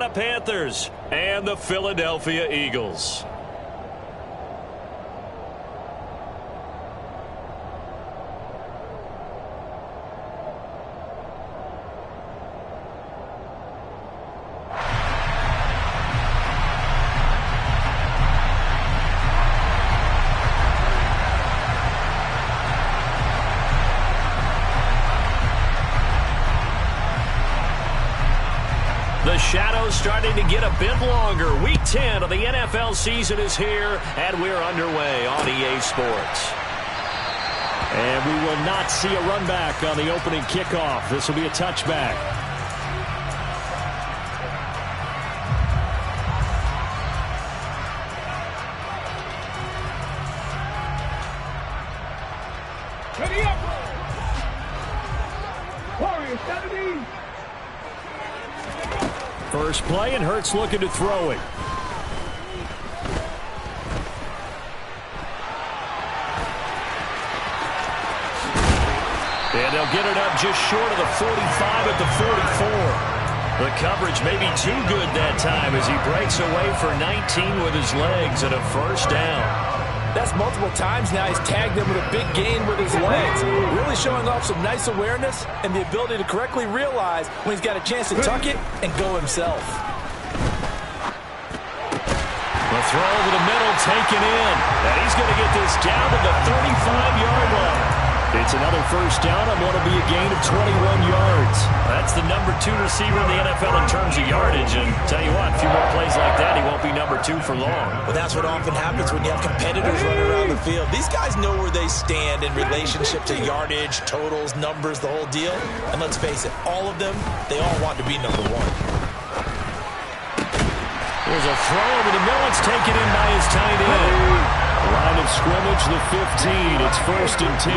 The Panthers and the Philadelphia Eagles. The shadow's starting to get a bit longer. Week 10 of the NFL season is here, and we're underway on EA Sports. And we will not see a run back on the opening kickoff. This will be a touchback. Ready up! Warriors, 70. First play, and Hurts looking to throw it. And they'll get it up just short of the 45 at the 44. The coverage may be too good that time as he breaks away for 19 with his legs and a first down. That's multiple times now. He's tagged him with a big gain with his legs. Really showing off some nice awareness and the ability to correctly realize when he's got a chance to tuck it and go himself. The throw over the middle taken in. And he's going to get this down to the 35-yard line. It's another first down on what will be a gain of 21 yards. That's the number 2 receiver in the NFL in terms of yardage. And tell you what, a few more plays like that, he won't be number 2 for long. Well, that's what often happens when you have competitors running around the field. These guys know where they stand in relationship to yardage, totals, numbers, the whole deal. And let's face it, all of them, they all want to be number 1. There's a throw over the middle. It's taken in by his tight end. Line of scrimmage, the 15. It's 1st and 10.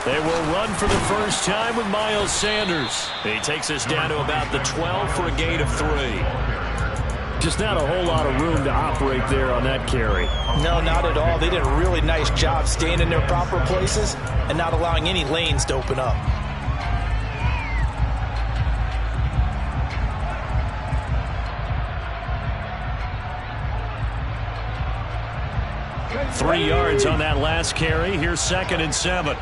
They will run for the first time with Miles Sanders. He takes us down to about the 12 for a gain of 3. Just not a whole lot of room to operate there on that carry. No, not at all. They did a really nice job staying in their proper places and not allowing any lanes to open up. Three yards on that last carry. Here's 2nd and 7.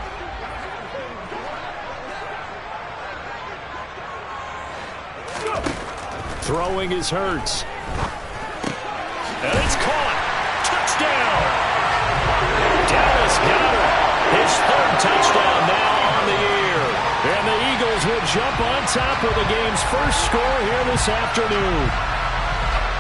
Throwing is Hurts. And it's caught. Touchdown. Dallas got it. His 3rd touchdown now on the year. And the Eagles will jump on top with the game's first score here this afternoon.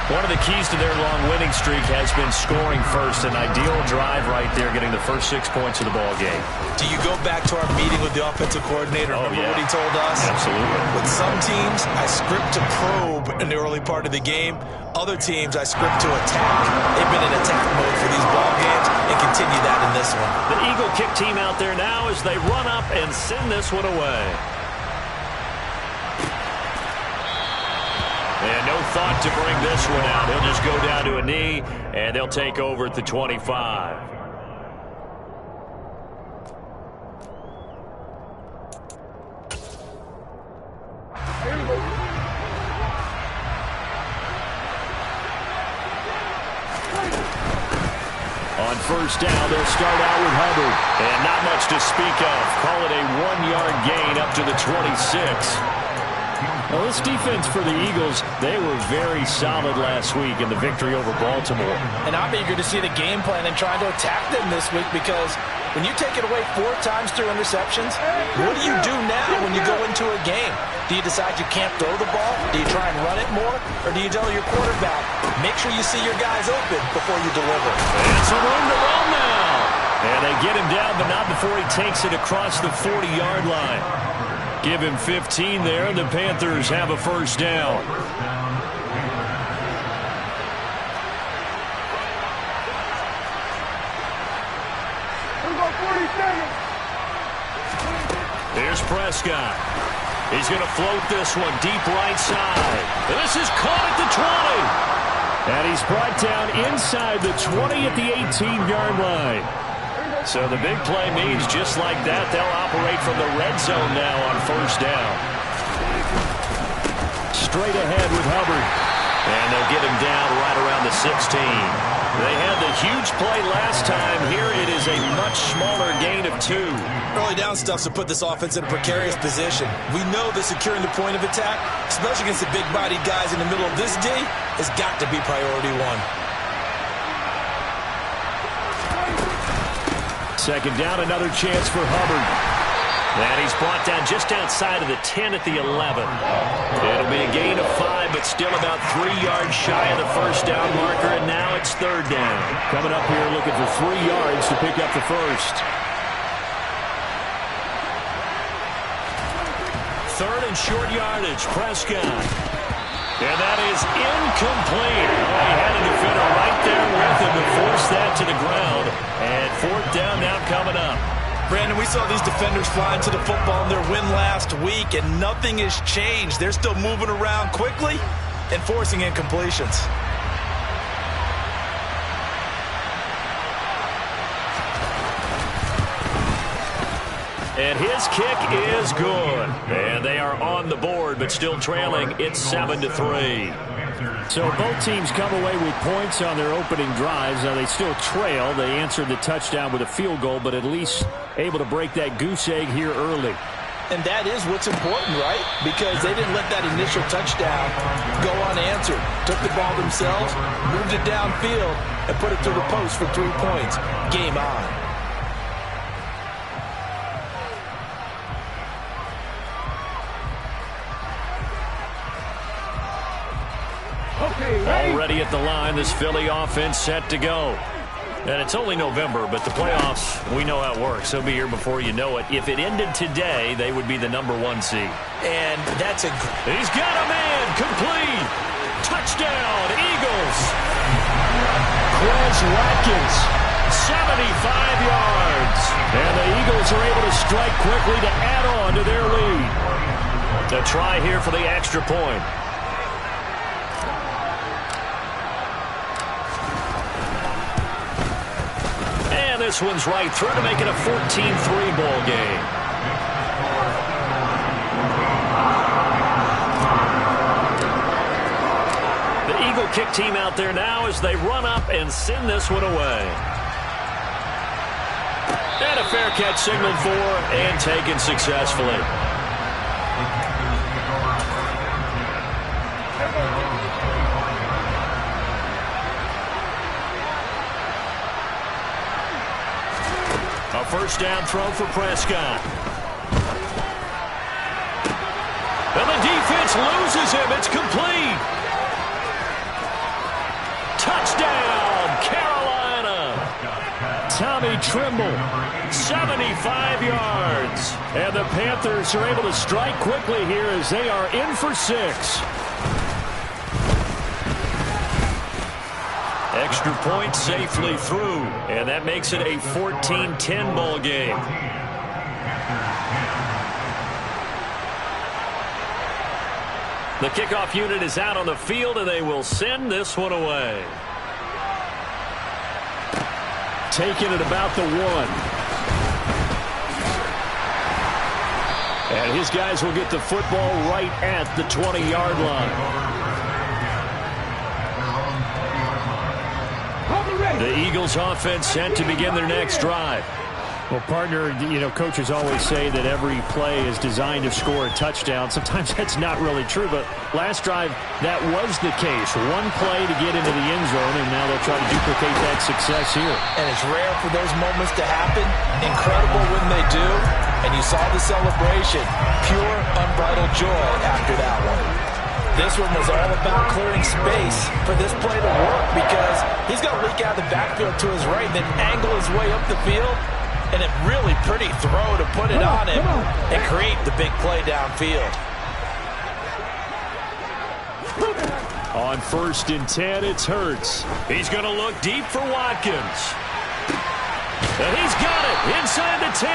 One of the keys to their long winning streak has been scoring first. An ideal drive right there, getting the first 6 points of the ball game. Do you go back to our meeting with the offensive coordinator? Remember what he told us? Absolutely. With some teams, I script to probe in the early part of the game. Other teams, I script to attack. They've been in attack mode for these ball games and continue that in this one. The Eagle kick team out there now as they run up and send this one away. And no thought to bring this one out. He'll just go down to a knee, and they'll take over at the 25. On first down, they'll start out with Hubbard. And not much to speak of. Call it a 1-yard gain up to the 26. Well, this defense for the Eagles, they were very solid last week in the victory over Baltimore. And I'm eager to see the game plan and trying to attack them this week because when you take it away 4 times through interceptions, what do you do now when you go into a game? Do you decide you can't throw the ball? Do you try and run it more? Or do you tell your quarterback, make sure you see your guys open before you deliver? And some room to run now. And they get him down, but not before he takes it across the 40-yard line. Give him 15 there, and the Panthers have a first down. Here's Prescott. He's going to float this one deep right side. This is caught at the 20. And he's brought down inside the 20 at the 18-yard line. So the big play means just like that, they'll operate from the red zone now on first down. straight ahead with Hubbard. And they'll get him down right around the 16. They had the huge play last time. Here it is a much smaller gain of 2. Early down stuff to put this offense in a precarious position. We know that securing the point of attack, especially against the big-bodied guys in the middle of this D, has got to be priority 1. Second down, another chance for Hubbard. And he's brought down just outside of the 10 at the 11. It'll be a gain of 5, but still about 3 yards shy of the first down marker, and now it's third down. Coming up here looking for 3 yards to pick up the first. Third and short yardage, Prescott. And that is incomplete. He had a defender right there with him to force that to the ground. And fourth down now coming up. Brandon, we saw these defenders fly into the football in their win last week, and nothing has changed. They're still moving around quickly and forcing incompletions. And his kick is good. And they are on the board, but still trailing. It's 7-3. So both teams come away with points on their opening drives. Now they still trail. They answered the touchdown with a field goal, but at least able to break that goose egg here early. And that is what's important, right? Because they didn't let that initial touchdown go unanswered. Took the ball themselves, moved it downfield, and put it through the post for 3 points. Game on. Already at the line, this Philly offense set to go. And it's only November, but the playoffs, we know how it works. They'll be here before you know it. If it ended today, they would be the #1 seed. And that's a... He's got a man, complete. Touchdown, Eagles. Quez Watkins, 75 yards. and the Eagles are able to strike quickly to add on to their lead. A try here for the extra point. This one's right through to make it a 14-3 ball game. The Eagle kick team out there now as they run up and send this one away. And a fair catch signaled for and taken successfully. A first down throw for Prescott. And the defense loses him. It's complete. Touchdown, Carolina. Tommy Trimble, 75 yards. and the Panthers are able to strike quickly here as they are in for 6. Extra point safely through, and that makes it a 14-10 ball game. The kickoff unit is out on the field, and they will send this one away. Taken at about the 1. And his guys will get the football right at the 20-yard line. The Eagles offense set to begin their next drive. Well, partner, coaches always say that every play is designed to score a touchdown. Sometimes that's not really true, but last drive, that was the case. One play to get into the end zone, and now they'll try to duplicate that success here. And it's rare for those moments to happen. Incredible when they do. And you saw the celebration. Pure, unbridled joy after that one. This one was all about clearing space for this play to work because he's going to leak out the backfield to his right and then angle his way up the field. And a really pretty throw to put it on him and create the big play downfield. On 1st and 10, it's Hurts. He's going to look deep for Watkins. And he's got it inside the 10.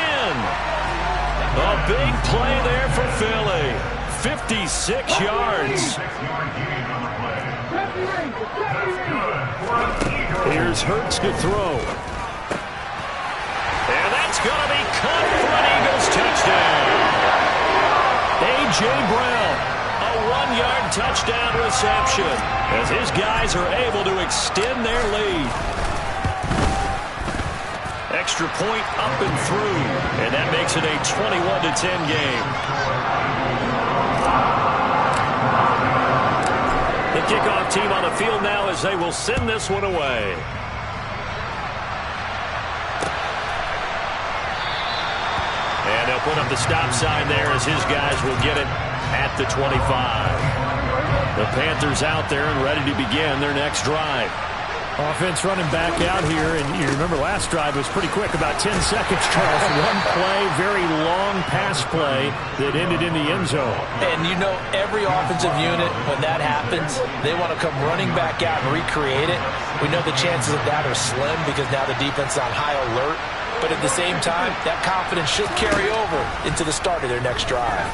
A big play there for Philly. 56 yards. Here's Hurts to throw. And that's going to be caught for an Eagles touchdown. A.J. Brown, a 1-yard touchdown reception as his guys are able to extend their lead. Extra point up and through, and that makes it a 21-10 game. The kickoff team on the field now as they will send this one away. And they'll put up the stop sign there as his guys will get it at the 25. The Panthers out there and ready to begin their next drive. Offense running back out here, and you remember last drive was pretty quick, about 10 seconds, Charles. One play, very long pass play that ended in the end zone. And you know every offensive unit, when that happens, they want to come running back out and recreate it. We know the chances of that are slim because now the defense is on high alert. But at the same time, that confidence should carry over into the start of their next drive.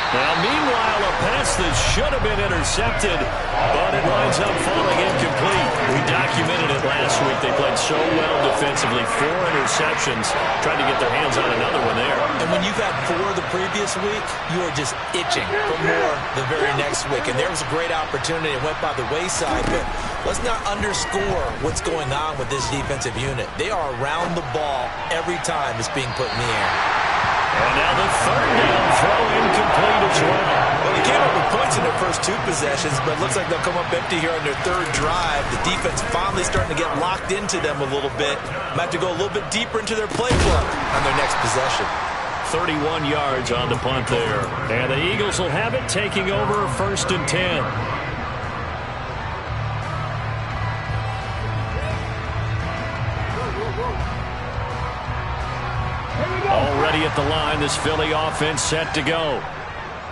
Now, meanwhile, a pass that should have been intercepted, but it winds up falling incomplete. We documented it last week. They played so well defensively. 4 interceptions, trying to get their hands on another one there. And when you've had 4 the previous week, you are just itching for more the very next week. And there was a great opportunity. It went by the wayside, but let's not underscore what's going on with this defensive unit. They are around the ball every time it's being put in the air. And now the third down throw incomplete as well. Well, they came up with points in their first 2 possessions, but it looks like they'll come up empty here on their third drive. The defense finally starting to get locked into them a little bit. Might have to go a little bit deeper into their playbook on their next possession. 31 yards on the punt there. And the Eagles will have it, taking over 1st and 10. Already at the line, this Philly offense set to go.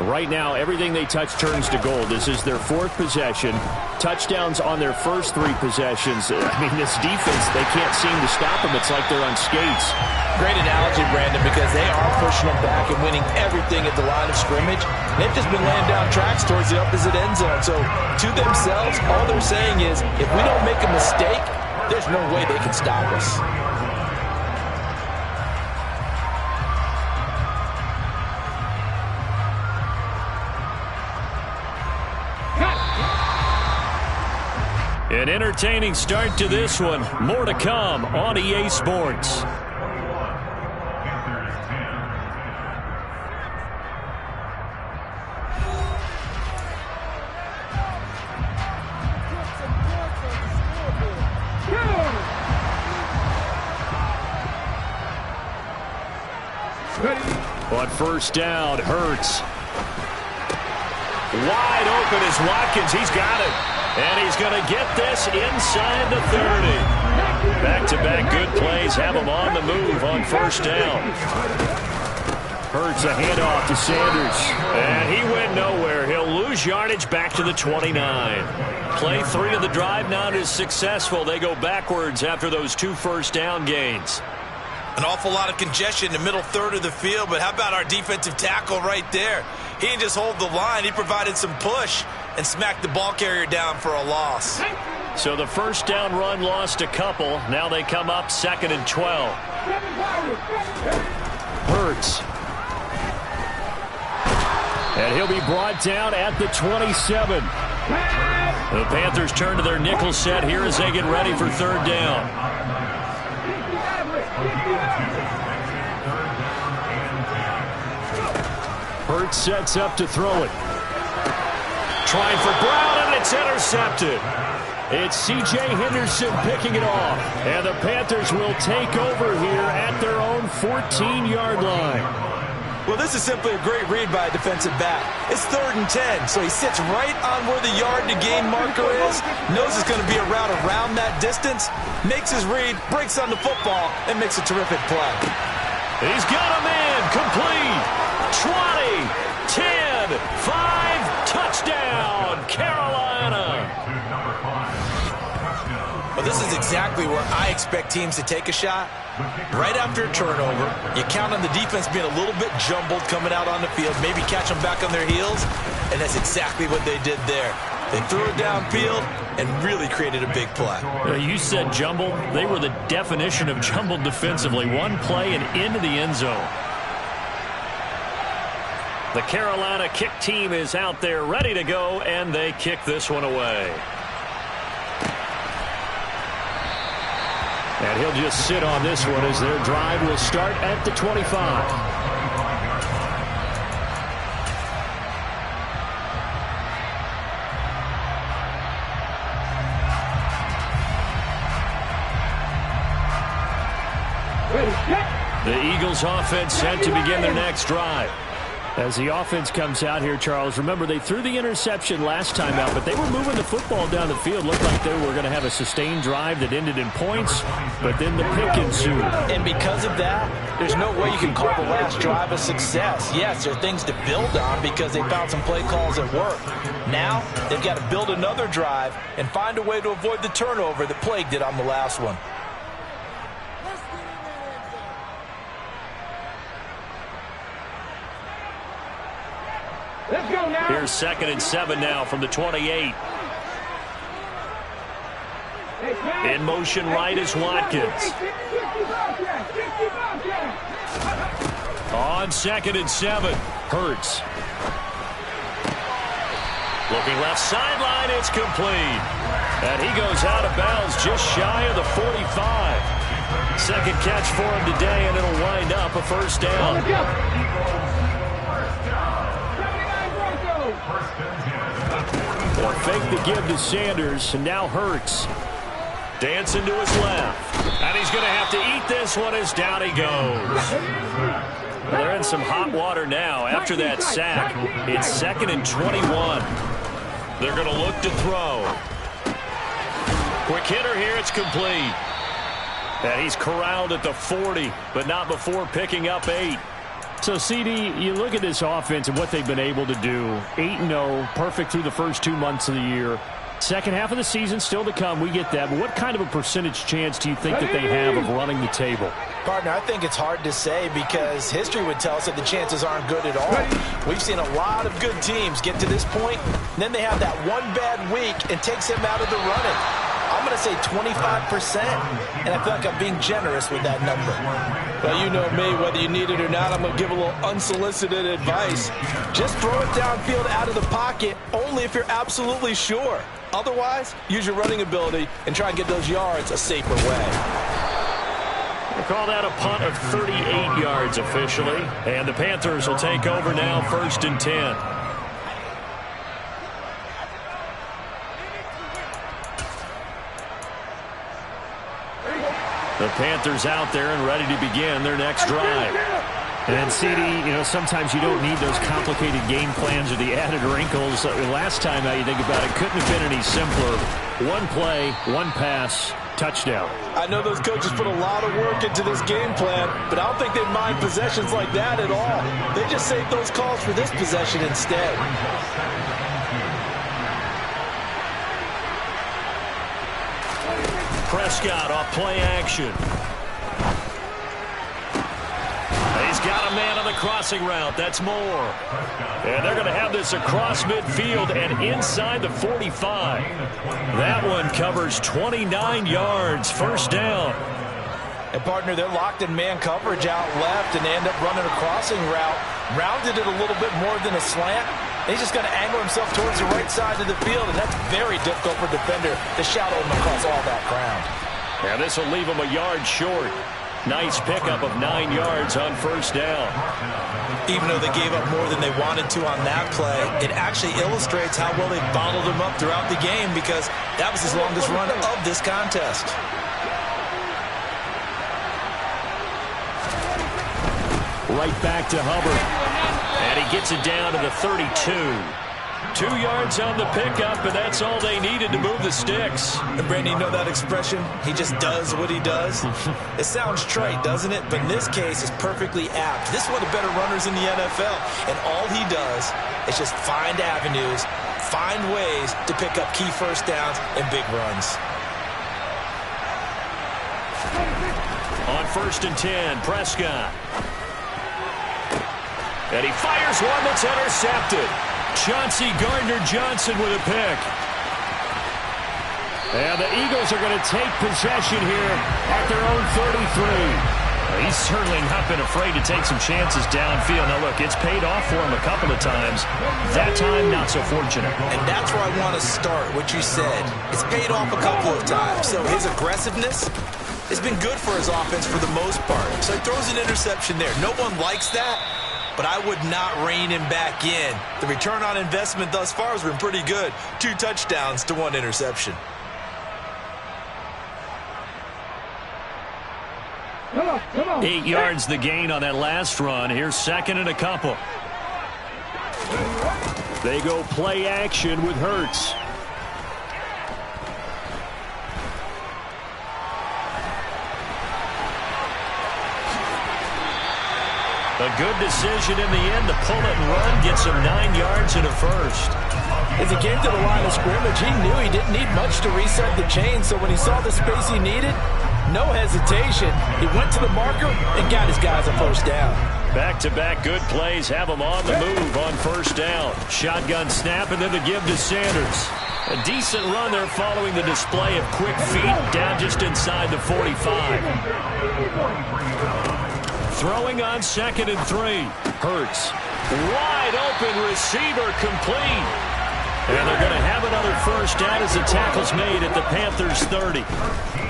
Right now, everything they touch turns to gold. This is their 4th possession. Touchdowns on their first 3 possessions. I mean, this defense, they can't seem to stop them. It's like they're on skates. Great analogy, Brandon, because they are pushing them back and winning everything at the line of scrimmage. They've just been laying down tracks towards the opposite end zone. So, to themselves, all they're saying is, if we don't make a mistake, there's no way they can stop us. An entertaining start to this one. More to come on EA Sports. On first down, Hurts. Wide open is Watkins. He's got it. And he's going to get this inside the 30. Back-to-back good plays have him on the move on first down. Hurts a handoff to Sanders. And he went nowhere. He'll lose yardage back to the 29. Play 3 of the drive not as successful. They go backwards after those 2 first down gains. An awful lot of congestion in the middle third of the field, but how about our defensive tackle right there? He didn't just hold the line. He provided some push and smacked the ball carrier down for a loss. So the first down run lost a couple. Now they come up 2nd and 12. Hurts. And he'll be brought down at the 27. The Panthers turn to their nickel set here as they get ready for 3rd down. Hurts sets up to throw it. Trying for Brown, and it's intercepted. It's C.J. Henderson picking it off. And the Panthers will take over here at their own 14-yard line. Well, this is simply a great read by a defensive back. It's 3rd and 10, so he sits right on where the yard-to-gain marker is, knows it's going to be a route around that distance, makes his read, breaks on the football, and makes a terrific play. He's got him in, complete, 20, 10, 5, touchdown, Carolina. Well, this is exactly where I expect teams to take a shot. Right after a turnover, you count on the defense being a little bit jumbled coming out on the field, maybe catch them back on their heels, and that's exactly what they did there. They threw it downfield and really created a big play. You said jumbled. They were the definition of jumbled defensively. One play and into the end zone. The Carolina kick team is out there ready to go, and they kick this one away. And he'll just sit on this one as their drive will start at the 25. The Eagles offense set to begin their next drive. As the offense comes out here, Charles, remember they threw the interception last time out, but they were moving the football down the field. Looked like they were going to have a sustained drive that ended in points, but then the pick ensued. And because of that, there's no way you can call the last drive a success. Yes, there are things to build on because they found some play calls that work. Now, they've got to build another drive and find a way to avoid the turnover that plagued it on the last one. Let's go now. Here's 2nd and 7 now from the 28. In motion right is Watkins. On 2nd and 7, Hurts. Looking left sideline, it's complete. And he goes out of bounds just shy of the 45. Second catch for him today, and it'll wind up a first down. A fake the give to Sanders, and now Hurts. Dancing to his left. And he's going to have to eat this one as down he goes. Well, they're in some hot water now after that sack. It's 2nd and 21. They're going to look to throw. Quick hitter here, it's complete. And he's corralled at the 40, but not before picking up 8. So, CD, you look at this offense and what they've been able to do. 8-0, perfect through the first 2 months of the year. Second half of the season still to come, we get that. But what kind of a percentage chance do you think that they have of running the table? Partner, I think it's hard to say because history would tell us that the chances aren't good at all. We've seen a lot of good teams get to this point, and then they have that one bad week and takes them out of the running. I'm going to say 25%, and I feel like I'm being generous with that number. Well, you know me, whether you need it or not, I'm going to give a little unsolicited advice. Just throw it downfield out of the pocket, only if you're absolutely sure. Otherwise, use your running ability and try and get those yards a safer way. We'll call that a punt of 38 yards officially. And the Panthers will take over now, 1st and 10. The Panthers out there and ready to begin their next drive. And CD, you know, sometimes you don't need those complicated game plans or the added wrinkles. Last time, now you think about it, couldn't have been any simpler. One play, one pass, touchdown. I know those coaches put a lot of work into this game plan, but I don't think they mind possessions like that at all. They just save those calls for this possession instead. Prescott off play action. He's got a man on the crossing route. That's Moore. And they're going to have this across midfield and inside the 45. That one covers 29 yards. First down. And, partner, they're locked in man coverage out left, and they end up running a crossing route. Rounded it a little bit more than a slant. He's just going to angle himself towards the right side of the field, and that's very difficult for a defender to shadow him across all that ground. And this will leave him a yard short. Nice pickup of 9 yards on first down. Even though they gave up more than they wanted to on that play, it actually illustrates how well they bottled him up throughout the game because that was his longest run of this contest. Right back to Hubbard. And he gets it down to the 32. 2 yards on the pickup, and that's all they needed to move the sticks. And, Brandon, you know that expression? He just does what he does? It sounds trite, doesn't it? But in this case, it's perfectly apt. This is one of the better runners in the NFL, and all he does is just find avenues, find ways to pick up key first downs and big runs. On 1st and 10, Prescott. And he fires one that's intercepted. Chauncey Gardner-Johnson with a pick. And the Eagles are going to take possession here at their own 33. He's certainly not been afraid to take some chances downfield. Now, look, it's paid off for him a couple of times. That time, not so fortunate. And that's where I want to start, what you said. It's paid off a couple of times. So his aggressiveness has been good for his offense for the most part. So he throws an interception there. No one likes that, but I would not rein him back in. The return on investment thus far has been pretty good. 2 touchdowns to 1 interception. Come on. 8 yards the gain on that last run. Here's second and a couple. They go play action with Hurts. A good decision in the end to pull it and run, gets him 9 yards and a first. As he came to the line of scrimmage, he knew he didn't need much to reset the chain, so when he saw the space he needed, no hesitation. He went to the marker and got his guys a first down. Back-to-back good plays have him on the move on first down. Shotgun snap and then the give to Sanders. A decent run there following the display of quick feet down just inside the 45. Throwing on 2nd and 3. Hurts. Wide open receiver complete. And they're going to have another first down as the tackle's made at the Panthers 30.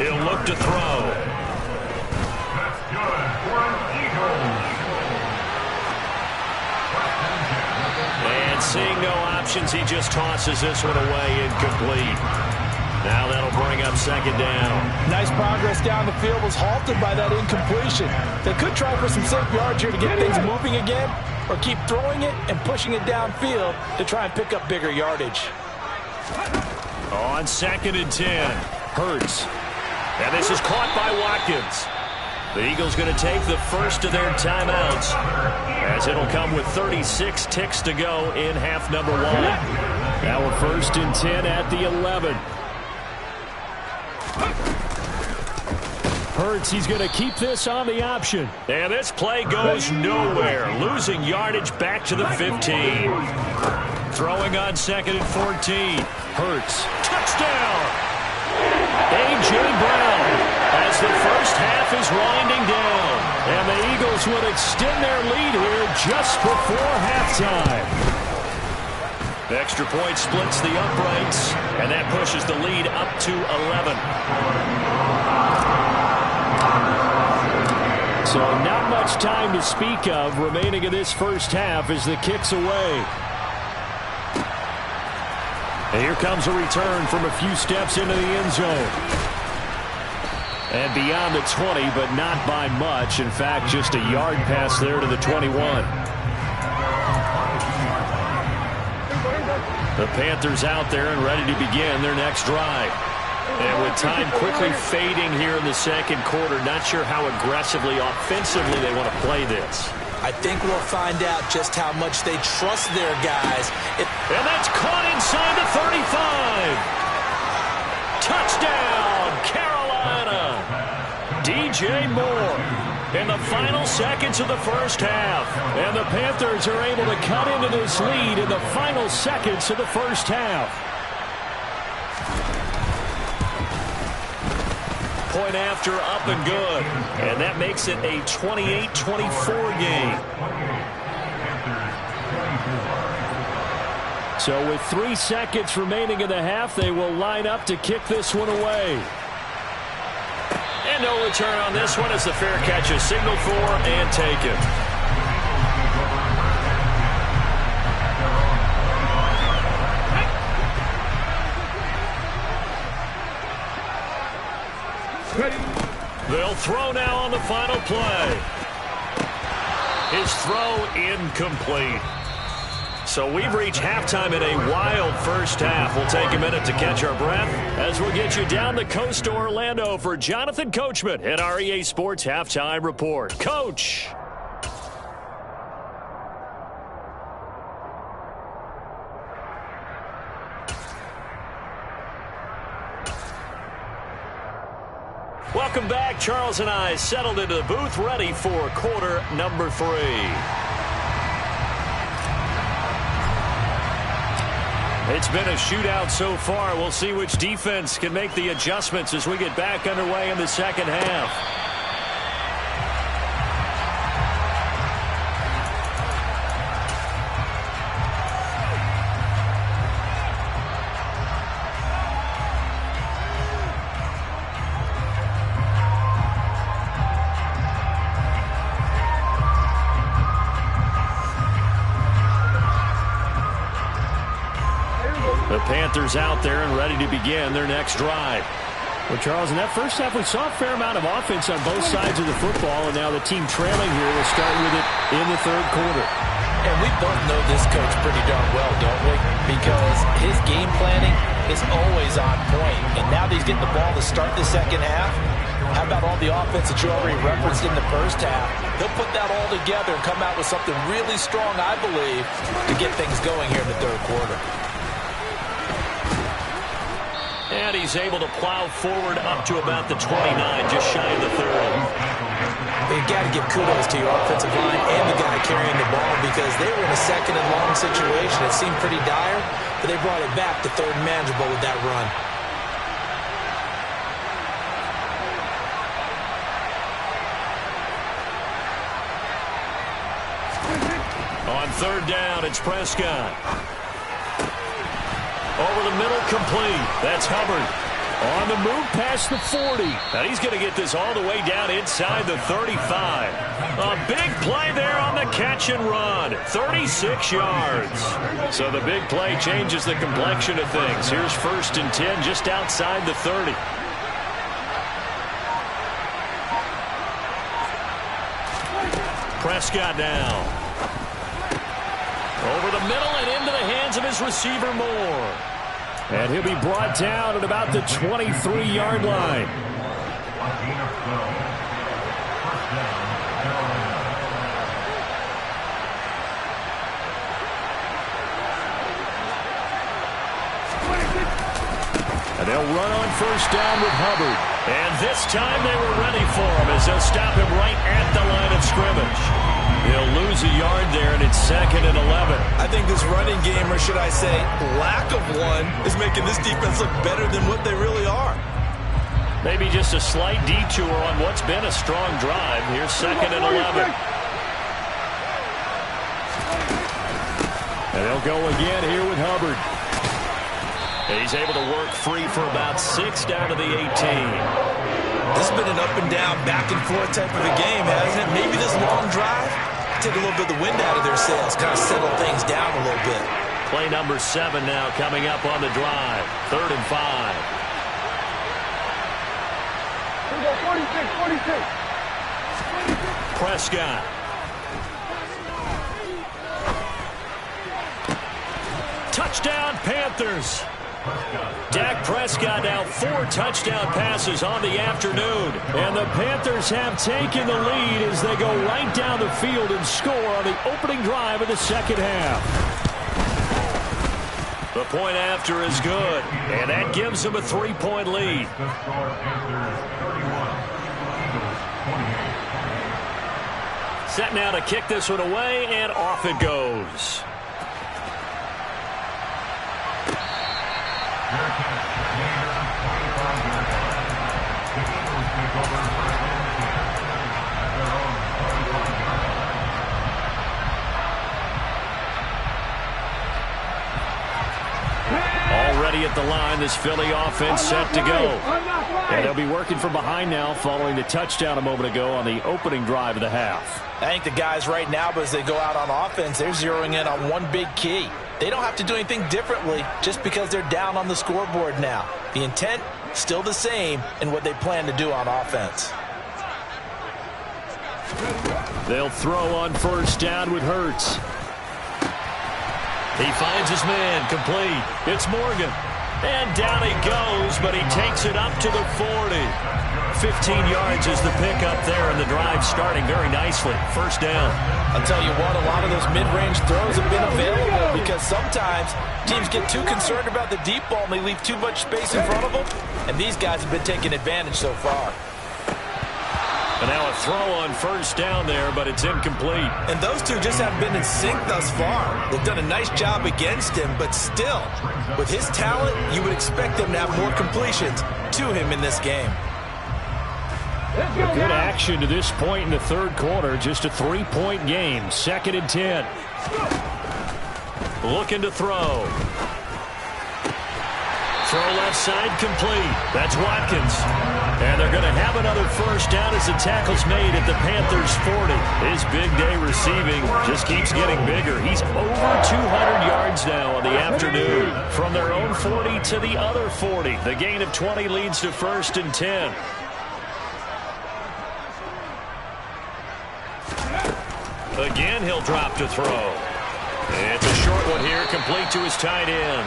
He'll look to throw. And seeing no options, he just tosses this one away, incomplete. Now that'll bring up 2nd down. Nice progress down the field, was halted by that incompletion. They could try for some safe yards here to get things moving again, or keep throwing it and pushing it downfield to try and pick up bigger yardage. On 2nd and 10, Hurts. And this is caught by Watkins. The Eagles going to take the first of their timeouts, as it'll come with 36 ticks to go in half number 1. Now a 1st and 10 at the 11. Hurts, he's going to keep this on the option. And this play goes nowhere. Losing yardage back to the 15. Throwing on 2nd and 14. Hurts. Touchdown! A.J. Brown, as the first half is winding down. And the Eagles would extend their lead here just before halftime. The extra point splits the uprights, and that pushes the lead up to 11. So not much time to speak of remaining in this first half as the kick's away. And here comes a return from a few steps into the end zone. And beyond the 20, but not by much. In fact, just a yard pass there to the 21. The Panthers out there and ready to begin their next drive. And with time quickly fading here in the second quarter, not sure how aggressively, offensively they want to play this. I think we'll find out just how much they trust their guys. And that's caught inside the 35. Touchdown, Carolina. DJ Moore in the final seconds of the first half. And the Panthers are able to cut into this lead in the final seconds of the first half. Point after, up and good. And that makes it a 28-24 game. So with 3 seconds remaining in the half, they will line up to kick this one away. And no return on this one as the fair catch is signaled for and taken. They'll throw now on the final play. His throw incomplete. So we've reached halftime in a wild first half. We'll take a minute to catch our breath as we'll get you down the coast to Orlando for Jonathan Coachman at our EA Sports Halftime Report. Coach. Welcome back. Charles and I settled into the booth, ready for quarter number 3. It's been a shootout so far. We'll see which defense can make the adjustments as we get back underway in the second half. The Panthers out there and ready to begin their next drive. Well, Charles, in that first half, we saw a fair amount of offense on both sides of the football, and now the team trailing here will start with it in the third quarter. And we both know this coach pretty darn well, don't we? Because his game planning is always on point. And now that he's getting the ball to start the second half, how about all the offense that you already referenced in the first half? He'll put that all together and come out with something really strong, I believe, to get things going here in the third quarter. And he's able to plow forward up to about the 29, just shy of the 30. You've got to give kudos to your offensive line and the guy carrying the ball because they were in a second and long situation. It seemed pretty dire, but they brought it back to third and manageable with that run. On third down, it's Prescott. Over the middle, complete. That's Hubbard. On the move past the 40. Now he's going to get this all the way down inside the 35. A big play there on the catch and run. 36 yards. So the big play changes the complexion of things. Here's 1st and 10 just outside the 30. Prescott now. Over the middle and into the hands of his receiver Moore. And he'll be brought down at about the 23-yard line. And they'll run on 1st down with Hubbard. And this time they were ready for him as they'll stop him right at the line of scrimmage. They'll lose a yard there, and it's 2nd and 11. I think this running game, or should I say lack of one, is making this defense look better than what they really are. Maybe just a slight detour on what's been a strong drive. Here's 2nd and 11. And they'll go again here with Hubbard. And he's able to work free for about 6 down to the 18. This has been an up and down, back and forth type of a game, hasn't it? Maybe this long drive take a little bit of the wind out of their sails, kind of settle things down a little bit. Play number 7 now coming up on the drive. 3rd and 5. 46. Prescott. Touchdown Panthers. Dak Prescott now 4 touchdown passes on the afternoon. And the Panthers have taken the lead as they go right down the field and score on the opening drive of the second half. The point after is good, and that gives them a 3-point lead. Set now to kick this one away, and off it goes. Already at the line, this Philly offense set to go. And they'll be working from behind now following the touchdown a moment ago on the opening drive of the half. I think the guys right now, as they go out on offense, they're zeroing in on one big key. They don't have to do anything differently just because they're down on the scoreboard now. The intent, still the same in what they plan to do on offense. They'll throw on 1st down with Hurts. He finds his man, complete. It's Morgan. And down he goes, but he takes it up to the 40. 15 yards is the pickup there, and the drive starting very nicely. 1st down. I'll tell you what, a lot of those mid-range throws have been available because sometimes teams get too concerned about the deep ball and they leave too much space in front of them, and these guys have been taking advantage so far. And now a throw on 1st down there, but it's incomplete. And those two just haven't been in sync thus far. They've done a nice job against him, but still, with his talent, you would expect them to have more completions to him in this game. Good action to this point in the third quarter. Just a 3-point game. 2nd and 10. Looking to throw. Throw left side complete. That's Watkins. And they're going to have another 1st down as the tackle's made at the Panthers 40. His big day receiving just keeps getting bigger. He's over 200 yards now on the afternoon. From their own 40 to the other 40. The gain of 20 leads to 1st and 10. Again, he'll drop to throw. It's a short one here, complete to his tight end.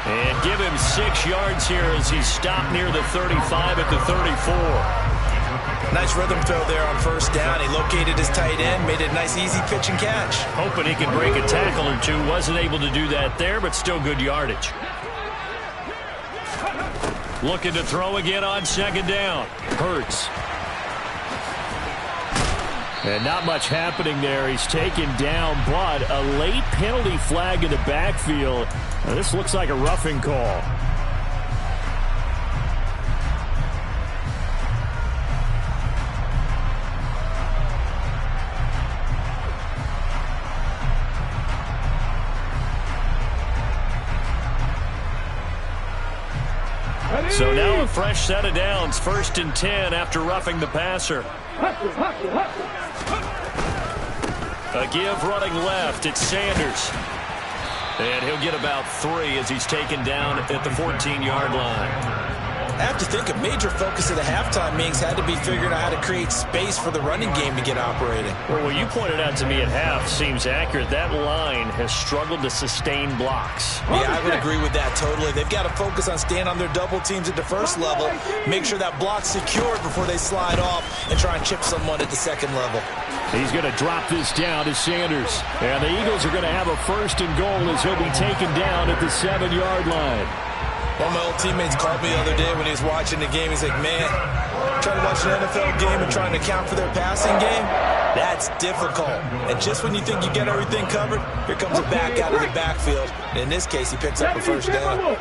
And give him 6 yards here as he's stopped near the 35 at the 34. Nice rhythm throw there on 1st down. He located his tight end, made it a nice easy pitch and catch. Hoping he could break a tackle or two. Wasn't able to do that there, but still good yardage. Looking to throw again on 2nd down. Hurts. And not much happening there. He's taken down, but a late penalty flag in the backfield. Now, this looks like a roughing call. So now a fresh set of downs. 1st and 10 after roughing the passer. A give running left. It's Sanders. And he'll get about 3 as he's taken down at the 14-yard line. I have to think a major focus of the halftime meetings had to be figuring out how to create space for the running game to get operating. Well, what you pointed out to me at half seems accurate. That line has struggled to sustain blocks. Yeah, I would agree with that totally. They've got to focus on staying on their double teams at the 1st level, make sure that block's secured before they slide off and try and chip someone at the 2nd level. He's going to drop this down to Sanders. And the Eagles are going to have a 1st and goal as he'll be taken down at the 7-yard line. One of my old teammates called me the other day when he was watching the game. He's like, man, trying to watch an NFL game and trying to account for their passing game, that's difficult. And just when you think you get everything covered, here comes a back out of the backfield. And in this case, he picks up a 1st down.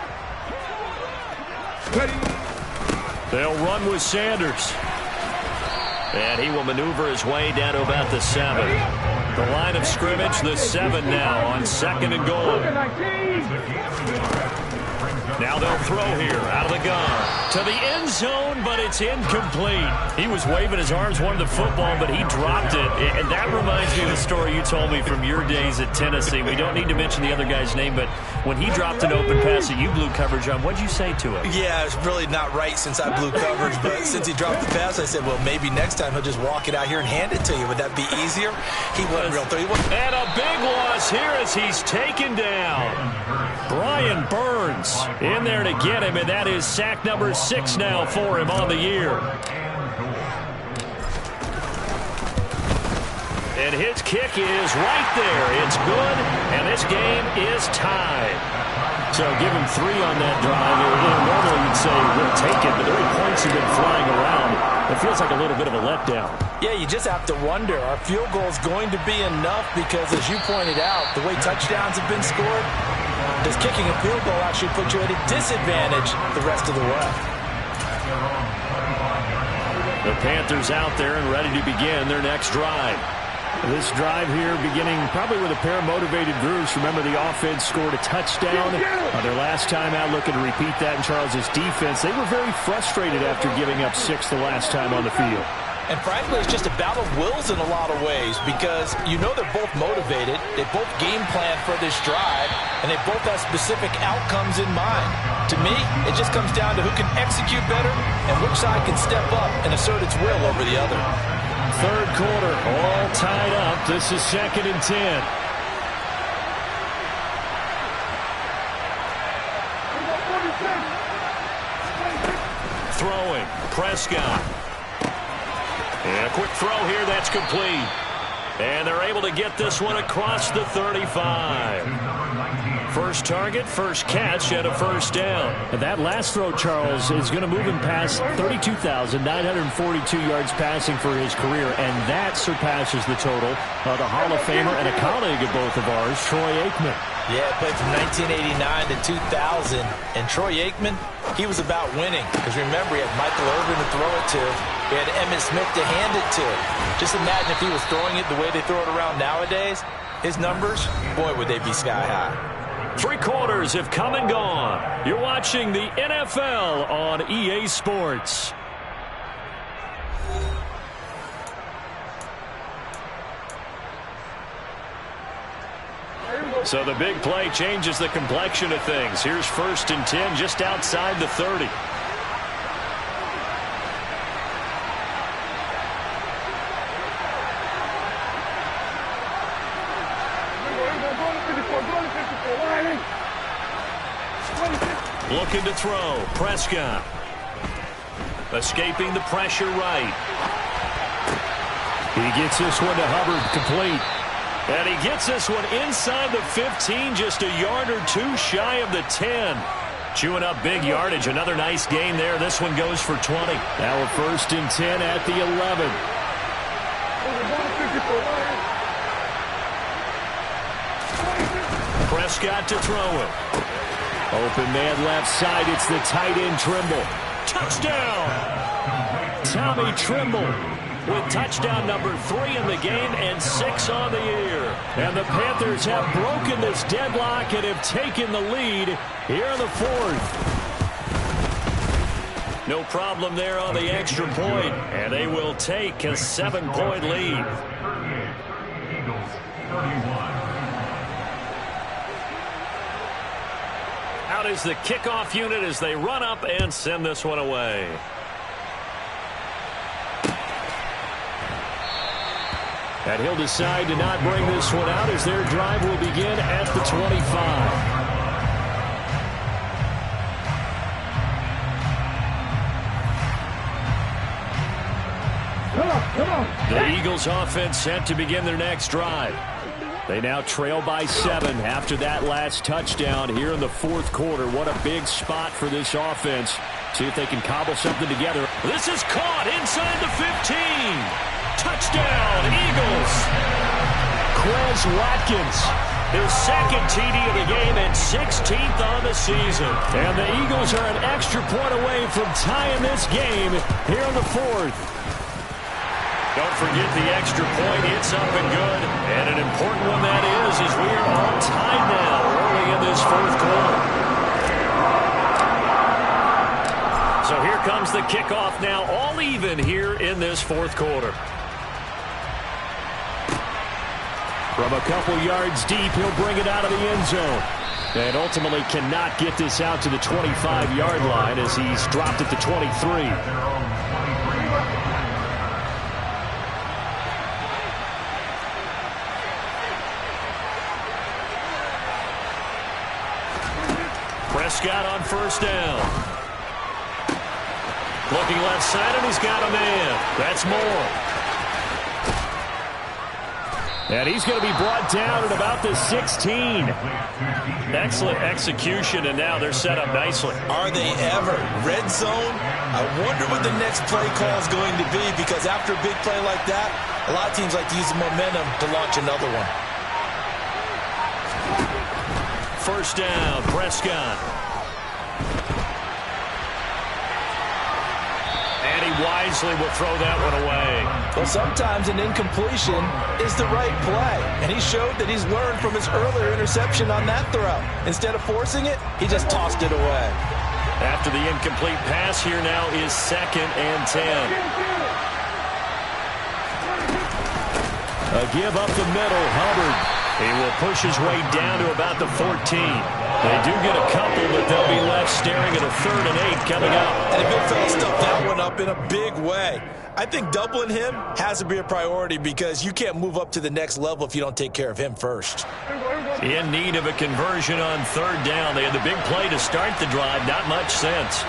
They'll run with Sanders. And he will maneuver his way down to about the 7. The line of scrimmage, the 7 now on 2nd and goal. Now they'll throw here out of the gun to the end zone, but it's incomplete. He was waving his arms, wanted the football, but he dropped it. And that reminds me of the story you told me from your days at Tennessee. We don't need to mention the other guy's name, but when he dropped an open pass that you blew coverage on, what'd you say to him? Yeah, it's really not right since I blew coverage, but since he dropped the pass, I said, well, maybe next time he'll just walk it out here and hand it to you. Would that be easier? He wasn't real through. And a big loss here as he's taken down. Brian Burns in there to get him, and that is sack number 6 now for him on the year. And his kick is right there. It's good, and this game is tied. So give him 3 on that drive. Normally you'd say we'll take it, but the way points have been flying around, it feels like a little bit of a letdown. Yeah, you just have to wonder, are field goals going to be enough? Because as you pointed out, the way touchdowns have been scored, does kicking a field goal actually put you at a disadvantage the rest of the way? The Panthers out there and ready to begin their next drive. This drive here beginning probably with a pair of motivated groups. Remember, the offense scored a touchdown. Their last time out, looking to repeat that in Charles' defense. They were very frustrated after giving up 6 the last time on the field. And frankly, it's just a battle of wills in a lot of ways because you know they're both motivated. They both game plan for this drive, and they both have specific outcomes in mind. To me, it just comes down to who can execute better and which side can step up and assert its will over the other. 3rd quarter, all tied up. This is 2nd and 10. Throwing, Prescott. And a quick throw here, that's complete. And they're able to get this one across the 35. First target, first catch, and a 1st down. And that last throw, Charles, is going to move him past 32,942 yards passing for his career, and that surpasses the total of the Hall of Famer and a colleague of both of ours, Troy Aikman. Yeah, played from 1989 to 2000, and Troy Aikman, he was about winning. Because remember, he had Michael Irvin to throw it to. He had Emmitt Smith to hand it to. Just imagine if he was throwing it the way they throw it around nowadays. His numbers, boy, would they be sky high. 3 quarters have come and gone. You're watching the NFL on EA Sports. So the big play changes the complexion of things. Here's 1st and 10 just outside the 30. Looking to throw. Prescott. Escaping the pressure right. He gets this one to Hubbard, complete. And he gets this one inside the 15, just a yard or two shy of the 10. Chewing up big yardage. Another nice gain there. This one goes for 20. Now a 1st and 10 at the 11. Prescott to throw it. Open man left side. It's the tight end Trimble. Touchdown! Tommy Trimble with touchdown number 3 in the game and 6 on the year. And the Panthers have broken this deadlock and have taken the lead here in the 4th. No problem there on the extra point, and they will take a 7-point lead. Eagles 31. Out is the kickoff unit as they run up and send this one away. And he'll decide to not bring this one out as their drive will begin at the 25. The Eagles offense set to begin their next drive. They now trail by 7 after that last touchdown here in the 4th quarter. What a big spot for this offense. See if they can cobble something together. This is caught inside the 15. Touchdown, Eagles. Quez Watkins, his 2nd TD of the game and 16th on the season. And the Eagles are an extra point away from tying this game here in the 4th. Don't forget the extra point. It's up and good. And an important one that is as we are all tied now early in this 4th quarter. So here comes the kickoff now, all even here in this 4th quarter. From a couple yards deep, he'll bring it out of the end zone. And ultimately cannot get this out to the 25-yard line as he's dropped at the 23. Prescott on 1st down. Looking left side, and he's got a man. That's Moore. And he's going to be brought down at about the 16. Excellent execution, and now they're set up nicely. Are they ever? Red zone? I wonder what the next play call is going to be, because after a big play like that, a lot of teams like to use the momentum to launch another one. 1st down, Prescott. And he wisely will throw that one away. Well, sometimes an incompletion is the right play, and he showed that he's learned from his earlier interception on that throw. Instead of forcing it, he just tossed it away. After the incomplete pass, here now is 2nd and 10. A give up the middle, Hubbard. He will push his way down to about the 14. They do get a couple, but they'll be left staring at a 3rd and 8 coming up. And the big fella stuffed that one up in a big way. I think doubling him has to be a priority because you can't move up to the next level if you don't take care of him first. In need of a conversion on 3rd down. They had the big play to start the drive. Not much sense.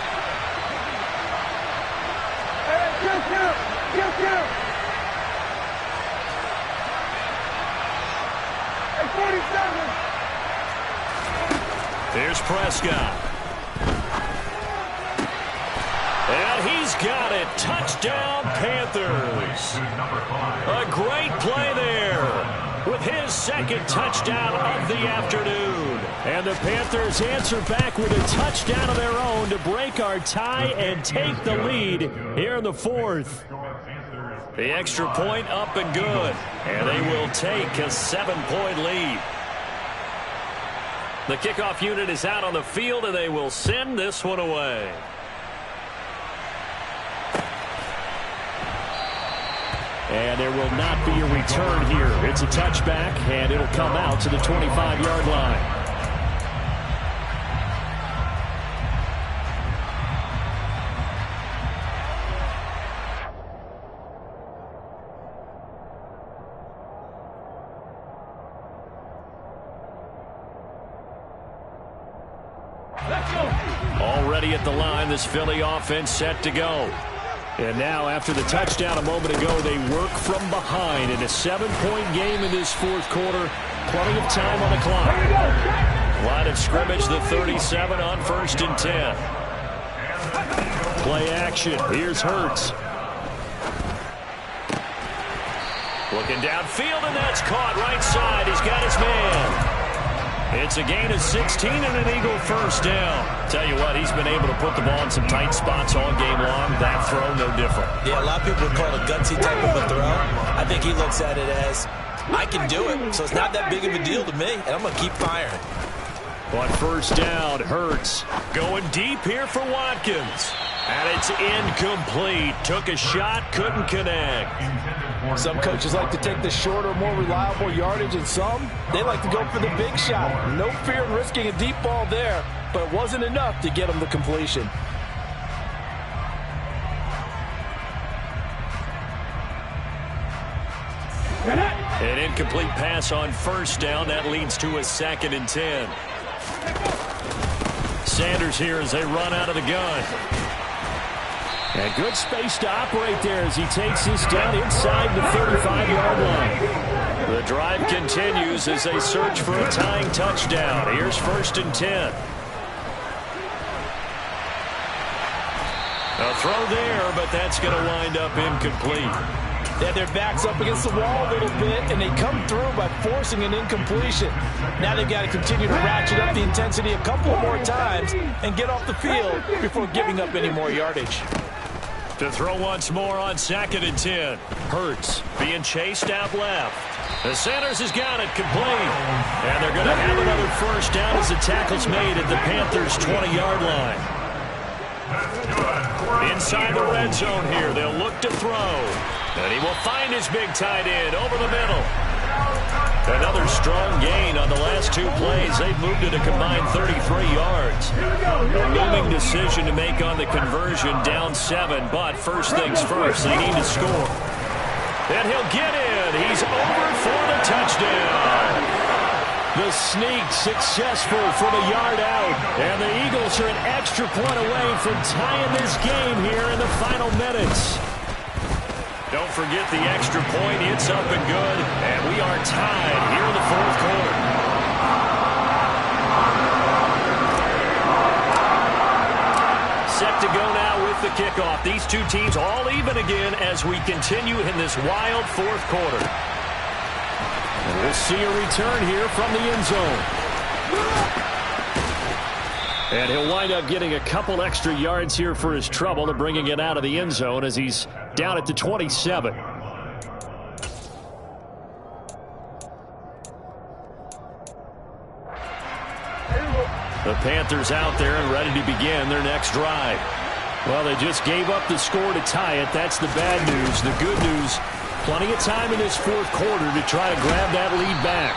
Here's Prescott. And he's got it. Touchdown, Panthers. A great play there with his 2nd touchdown of the afternoon. And the Panthers answer back with a touchdown of their own to break our tie and take the lead here in the 4th. The extra point up and good. And they will take a 7-point lead. The kickoff unit is out on the field, and they will send this one away. And there will not be a return here. It's a touchback, and it'll come out to the 25-yard line. Already at the line, this Philly offense set to go. And now, after the touchdown a moment ago, they work from behind in a 7-point game in this fourth quarter. Plenty of time on the clock. Line of scrimmage, the 37 on 1st and 10. Play action. Here's Hurts. Looking downfield, and that's caught right side. He's got his man. It's a gain of 16 and an Eagle first down. Tell you what, he's been able to put the ball in some tight spots all game long. That throw, no different. Yeah, a lot of people would call it a gutsy type of a throw. I think he looks at it as, I can do it, so it's not that big of a deal to me, and I'm going to keep firing. On 1st down, Hurts going deep here for Watkins. And it's incomplete. Took a shot, couldn't connect. Some coaches like to take the shorter, more reliable yardage, and some, they like to go for the big shot. No fear in risking a deep ball there, but it wasn't enough to get them the completion. An incomplete pass on 1st down. That leads to a 2nd and 10. Sanders here as they run out of the gun. And good space to operate there as he takes this down inside the 35-yard line. The drive continues as they search for a tying touchdown. Here's 1st and 10. A throw there, but that's going to wind up incomplete. They had their backs up against the wall a little bit, and they come through by forcing an incompletion. Now they've got to continue to ratchet up the intensity a couple more times and get off the field before giving up any more yardage. To throw once more on 2nd and 10. Hurts being chased out left. The Sanders has got it complete. And they're going to have another 1st down as the tackle's made at the Panthers' 20-yard line. Inside the red zone here, they'll look to throw. And he will find his big tight end over the middle. Another strong gain on the last 2 plays. They've moved it a combined 33 yards. Looming decision to make on the conversion, down 7. But first things first, they need to score. And he'll get in. He's over for the touchdown. The sneak successful from a yard out. And the Eagles are an extra point away from tying this game here in the final minutes. Don't forget the extra point. It's up and good. And we are tied here in the fourth quarter. Set to go now with the kickoff. These two teams all even again as we continue in this wild fourth quarter. And we'll see a return here from the end zone. And he'll wind up getting a couple extra yards here for his trouble and bringing it out of the end zone as he's down at the 27. The Panthers out there and ready to begin their next drive. Well, they just gave up the score to tie it. That's the bad news. The good news, plenty of time in this fourth quarter to try to grab that lead back.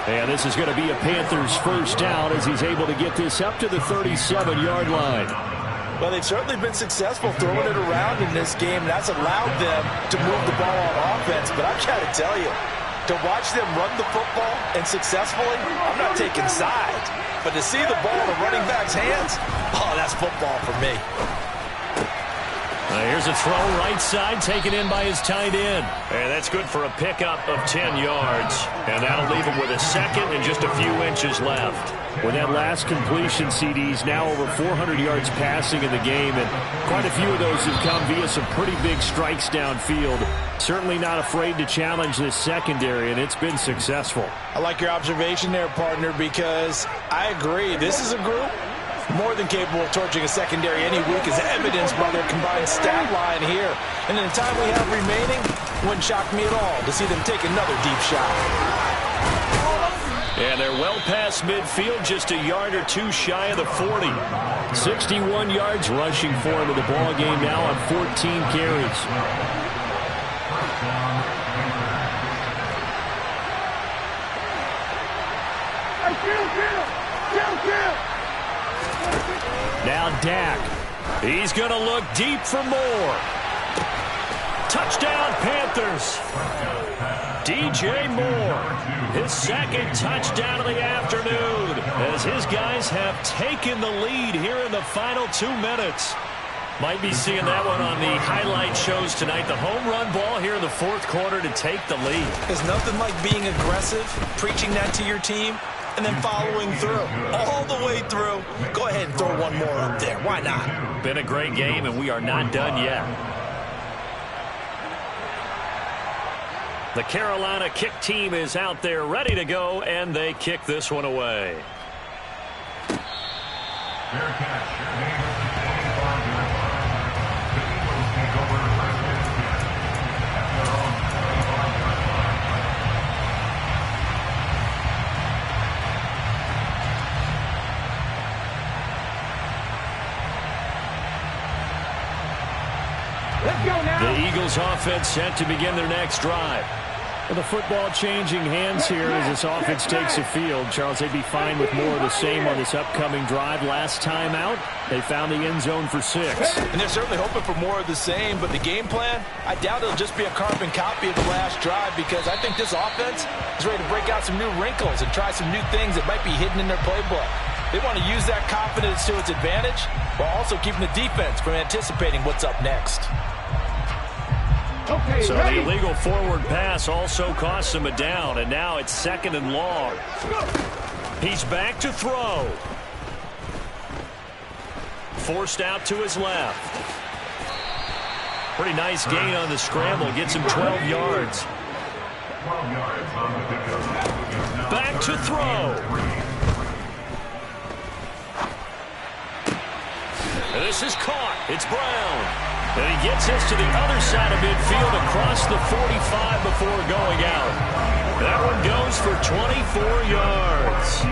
And this is going to be a Panthers first down as he's able to get this up to the 37-yard line. Well, they've certainly been successful throwing it around in this game. That's allowed them to move the ball on offense. But I've got to tell you, to watch them run the football and successfully, I'm not taking sides. But to see the ball in the running back's hands, oh, that's football for me. Here's a throw right side taken in by his tight end. And that's good for a pickup of 10 yards. And that'll leave him with a second and just a few inches left. With that last completion, CD's now over 400 yards passing in the game. And quite a few of those have come via some pretty big strikes downfield. Certainly not afraid to challenge this secondary, and it's been successful. I like your observation there, partner, because I agree. This is a group more than capable of torching a secondary any week, as evidenced by their combined stat line here. And in the time we have remaining, wouldn't shock me at all to see them take another deep shot. And they're well past midfield, just a yard or two shy of the 40. 61 yards rushing for him in the ball game now on 14 carries. Now Dak. He's going to look deep for more. Touchdown, Panthers. DJ Moore, his second touchdown of the afternoon, as his guys have taken the lead here in the final 2 minutes. Might be seeing that one on the highlight shows tonight. The home run ball here in the fourth quarter to take the lead. There's nothing like being aggressive, preaching that to your team, and then following through. All the way through. Go ahead and throw one more up there. Why not? Been a great game, and we are not done yet. The Carolina kick team is out there ready to go, and they kick this one away. The Eagles offense set to begin their next drive. Well, the football changing hands here as this offense takes the field. Charles, they'd be fine with more of the same on this upcoming drive. Last time out, they found the end zone for 6. And they're certainly hoping for more of the same, but the game plan, I doubt it'll just be a carbon copy of the last drive, because I think this offense is ready to break out some new wrinkles and try some new things that might be hidden in their playbook. They want to use that confidence to its advantage while also keeping the defense from anticipating what's up next. Okay, so ready. The illegal forward pass also costs him a down, and now it's 2nd and long. He's back to throw. Forced out to his left. Pretty nice gain on the scramble. Gets him 12 yards. Back to throw. And this is caught. It's Brown. And he gets this to the other side of midfield across the 45 before going out. That one goes for 24 yards.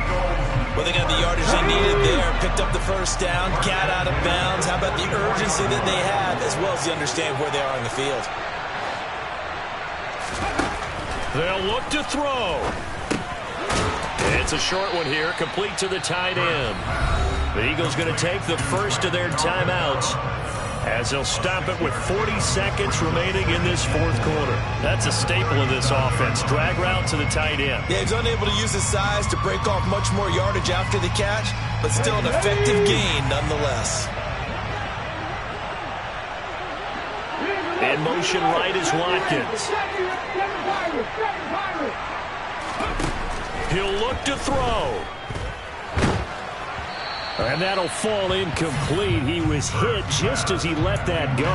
Well, they got the yardage they needed there. Picked up the first down. Got out of bounds. How about the urgency that they have, as well as the understand where they are in the field. They'll look to throw. It's a short one here, complete to the tight end. The Eagles going to take the first of their timeouts, as they'll stop it with 40 seconds remaining in this fourth quarter. That's a staple of this offense. Drag route to the tight end. Yeah, he's unable to use his size to break off much more yardage after the catch, but still an effective gain nonetheless. In motion right is Watkins. He'll look to throw. And that'll fall incomplete. He was hit just as he let that go.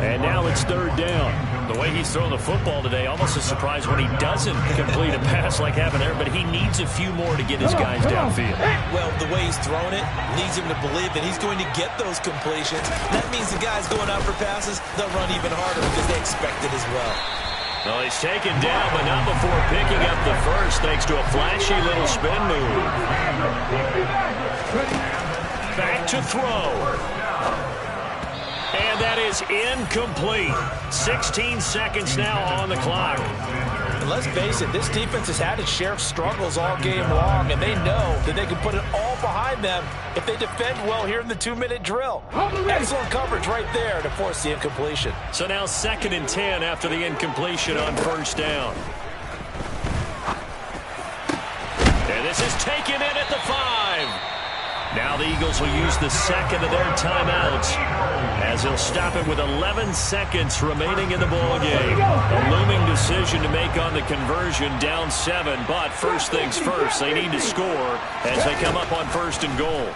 And now it's 3rd down. The way he's throwing the football today, almost a surprise when he doesn't complete a pass like happened there, but he needs a few more to get his guys downfield. Well, the way he's throwing it leads him to believe that he's going to get those completions. That means the guys going out for passes, they'll run even harder because they expect it as well. Well, he's taken down, but not before picking up the first, thanks to a flashy little spin move. Back to throw. And that is incomplete. 16 seconds now on the clock. And let's face it, this defense has had its share of struggles all game long, and they know that they can put it all behind them if they defend well here in the 2-minute drill. Excellent coverage right there to force the incompletion. So now 2nd and 10 after the incompletion on first down. And this is taken in at the 5. Now the Eagles will use the second of their timeouts, as they'll stop it with 11 seconds remaining in the ballgame. A looming decision to make on the conversion, down 7. But first things first, they need to score as they come up on 1st and goal.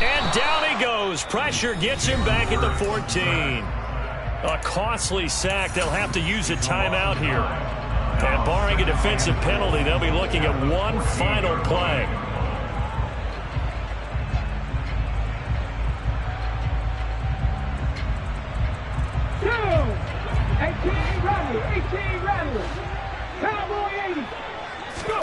And down he goes. Pressure gets him back at the 14. A costly sack. They'll have to use a timeout here. And barring a defensive penalty, they'll be looking at one final play. Two. 18 ready. 18 ready. Cowboy 80. Go.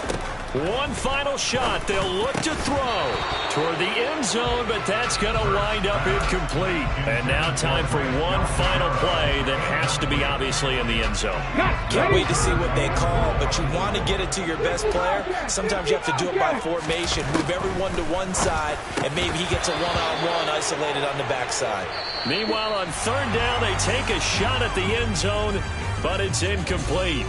One final shot. They'll look to throw toward the end zone, but that's going to wind up incomplete. And now time for one final play that has to be obviously in the end zone. Can't wait to see what they call, but you want to get it to your best player. Sometimes you have to do it by formation. Move everyone to one side, and maybe he gets a one-on-one isolated on the backside. Meanwhile, on third down, they take a shot at the end zone, but it's incomplete.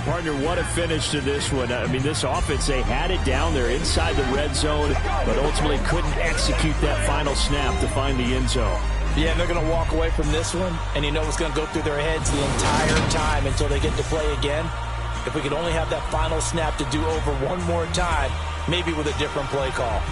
Partner, what a finish to this one. I mean, this offense, they had it down there inside the red zone, but ultimately couldn't execute that final snap to find the end zone. Yeah, and they're going to walk away from this one, and you know what's going to go through their heads the entire time until they get to play again. If we could only have that final snap to do over one more time, maybe with a different play call.